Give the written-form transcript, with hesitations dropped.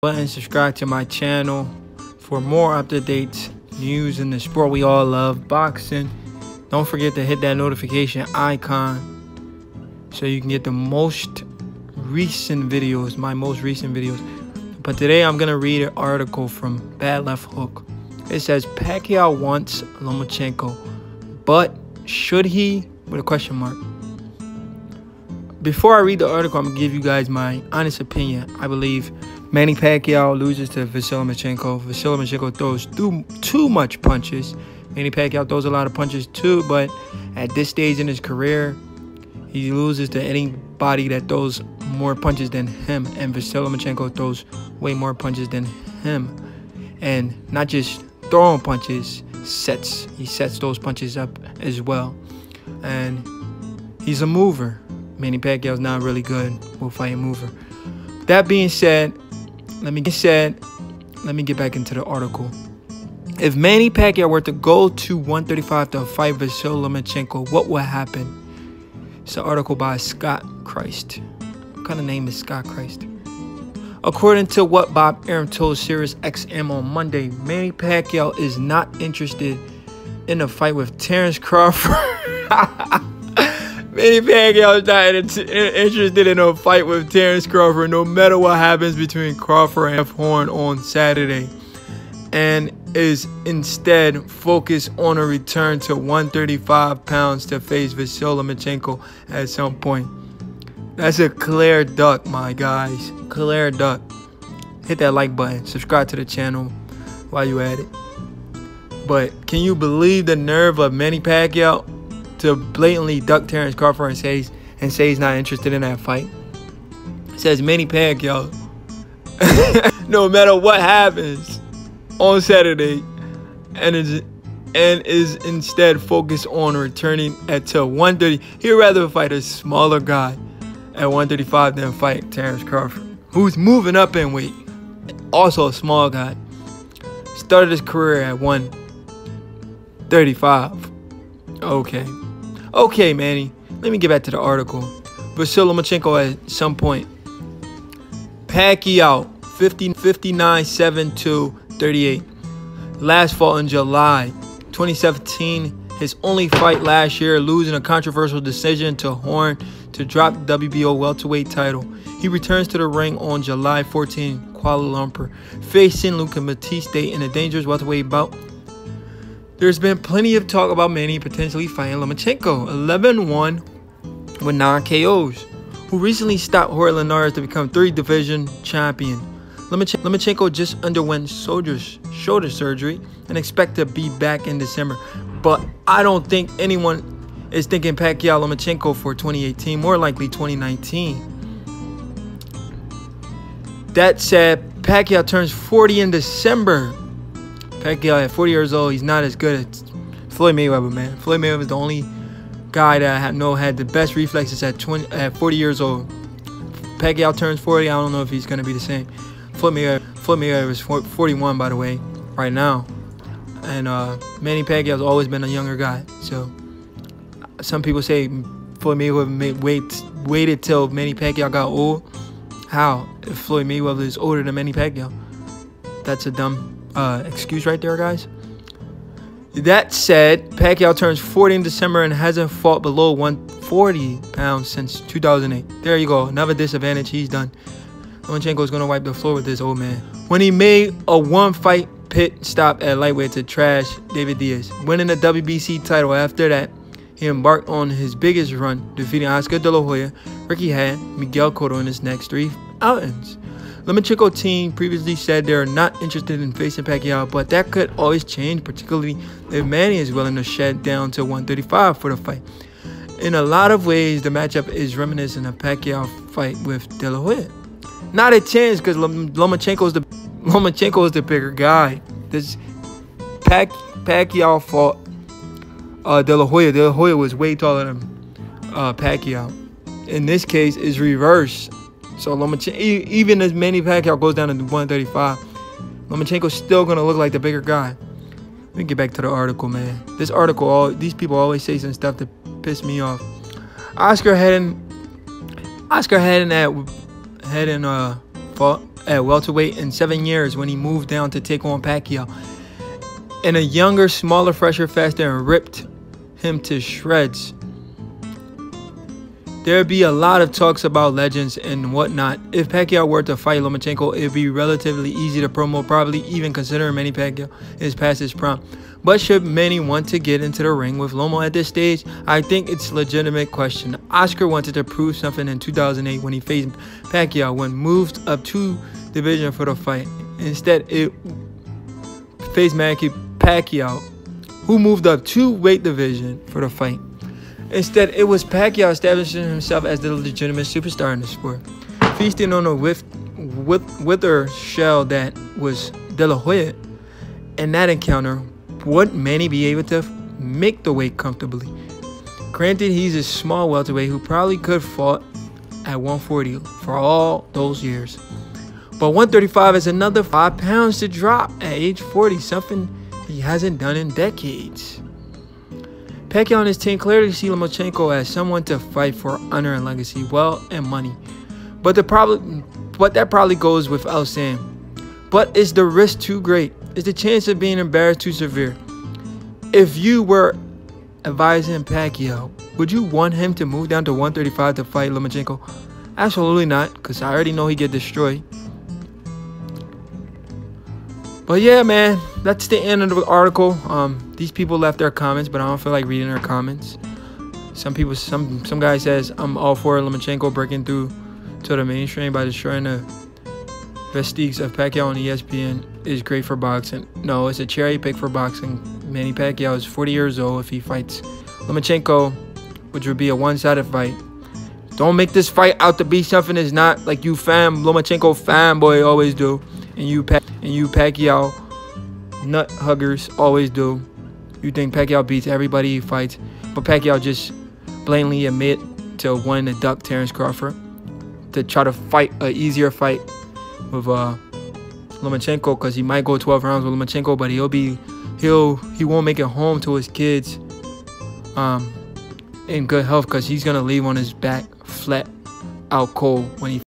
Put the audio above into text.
And subscribe to my channel for more up-to-date news in the sport we all love, boxing. Don't forget to hit that notification icon so you can get the most recent videos, my most recent videos. But today I'm gonna read an article from Bad Left Hook. It says Pacquiao wants Lomachenko, but should he? With a question mark. Before I read the article, I'm gonna give you guys my honest opinion. I believe Manny Pacquiao loses to Lomachenko. Lomachenko throws too much punches. Manny Pacquiao throws a lot of punches too, but at this stage in his career, he loses to anybody that throws more punches than him. And Lomachenko throws way more punches than him. And not just throwing punches, he sets those punches up as well. And he's a mover. Manny Pacquiao's not really good with fighting mover. That being said, let me get back into the article. If Manny Pacquiao were to go to 135 to fight Lomachenko, what would happen? It's an article by Scott Christ. What kind of name is Scott Christ? According to what Bob Arum told Sirius XM on Monday, Manny Pacquiao is not interested in a fight with Terrence Crawford. Manny Pacquiao is not interested in a fight with Terrence Crawford, no matter what happens between Crawford and F. Horn on Saturday, and is instead focused on a return to 135 pounds to face Lomachenko at some point. That's a clear duck, my guys. Clear duck. Hit that like button. Subscribe to the channel while you at it. But can you believe the nerve of Manny Pacquiao to blatantly duck Terrence Crawford and say he's not interested in that fight? It says Manny Pacquiao, no matter what happens on Saturday, and is instead focused on returning to 130. He'd rather fight a smaller guy at 135 than fight Terrence Crawford, who's moving up in weight. Also a small guy. Started his career at 135. Okay, Manny. Let me get back to the article. Lomachenko at some point. Pacquiao, 59-7-2-38. Last fought in July 2017. His only fight last year, losing a controversial decision to Horn to drop the WBO welterweight title. He returns to the ring on July 14, Kuala Lumpur, facing Luca Batiste in a dangerous welterweight bout. There's been plenty of talk about Manny potentially fighting Lomachenko, 11-1 with 9 KOs, who recently stopped Jorge Linares to become 3-division champion. Lomachenko just underwent shoulder surgery and expect to be back in December. But I don't think anyone is thinking Pacquiao Lomachenko for 2018, more likely 2019. That said, Pacquiao turns 40 in December. Pacquiao at 40 years old, he's not as good as Floyd Mayweather, man. Floyd Mayweather is the only guy that I had the best reflexes at 40 years old. Pacquiao turns 40, I don't know if he's going to be the same. Floyd Mayweather is 41, by the way, right now. And Manny Pacquiao's always been a younger guy. So some people say Floyd Mayweather waited till Manny Pacquiao got old. How? If Floyd Mayweather is older than Manny Pacquiao. That's a dumb excuse right there, guys. That said, Pacquiao turns 40 in December and hasn't fought below 140 pounds since 2008. There you go. Another disadvantage he's done. Lomachenko is going to wipe the floor with this old man. When he made a one-fight pit stop at lightweight to trash David Diaz, winning the WBC title. After that, he embarked on his biggest run, defeating Oscar De La Hoya, Ricky Hatton, Miguel Cotto in his next 3 outings. Lomachenko team previously said they're not interested in facing Pacquiao, but that could always change, particularly if Manny is willing to shed down to 135 for the fight. In a lot of ways, the matchup is reminiscent of Pacquiao fight with De La Hoya. Not a chance, because Lomachenko is the bigger guy. This Pacquiao fought De La Hoya. De La Hoya was way taller than Pacquiao. In this case, it's reverse. So even as Manny Pacquiao goes down to 135, Lomachenko's still gonna look like the bigger guy. Let me get back to the article, man. This article, these people always say some stuff to piss me off. Oscar Hatton fought at welterweight in 7 years when he moved down to take on Pacquiao. And a younger, smaller, fresher, faster, and ripped him to shreds. There'd be a lot of talks about legends and whatnot. If Pacquiao were to fight Lomachenko, it'd be relatively easy to promote, probably even considering Manny Pacquiao is past his prime. But should many want to get into the ring with Lomo at this stage? I think it's a legitimate question. Oscar wanted to prove something in 2008 when he faced Pacquiao when moved up 2 divisions for the fight. Instead, it faced Manny Pacquiao, who moved up 2 weight division for the fight. Instead, it was Pacquiao establishing himself as the legitimate superstar in the sport, feasting on a wither shell that was De La Hoya. In that encounter, would Manny be able to make the weight comfortably? Granted, he's a small welterweight who probably could fought at 140 for all those years. But 135 is another 5 pounds to drop at age 40, something he hasn't done in decades. Pacquiao and his team clearly see Lomachenko as someone to fight for honor and legacy, wealth and money. But that probably goes without saying. But is the risk too great? Is the chance of being embarrassed too severe? If you were advising Pacquiao, would you want him to move down to 135 to fight Lomachenko? Absolutely not, because I already know he'd get destroyed. But yeah, man, that's the end of the article. These people left their comments, but I don't feel like reading their comments. Some guy says, I'm all for Lomachenko breaking through to the mainstream by destroying the vestiges of Pacquiao on ESPN is great for boxing. No, it's a cherry pick for boxing. Manny Pacquiao is 40 years old if he fights Lomachenko, which would be a one-sided fight. Don't make this fight out to be something it's not, like you Lomachenko fanboy always do. And you Pacquiao nut huggers always do. You think Pacquiao beats everybody he fights, but Pacquiao just blatantly admit to wanting to duck Terrence Crawford to try to fight an easier fight with Lomachenko, because he might go 12 rounds with Lomachenko, but he won't make it home to his kids in good health, because he's gonna leave on his back flat out cold when he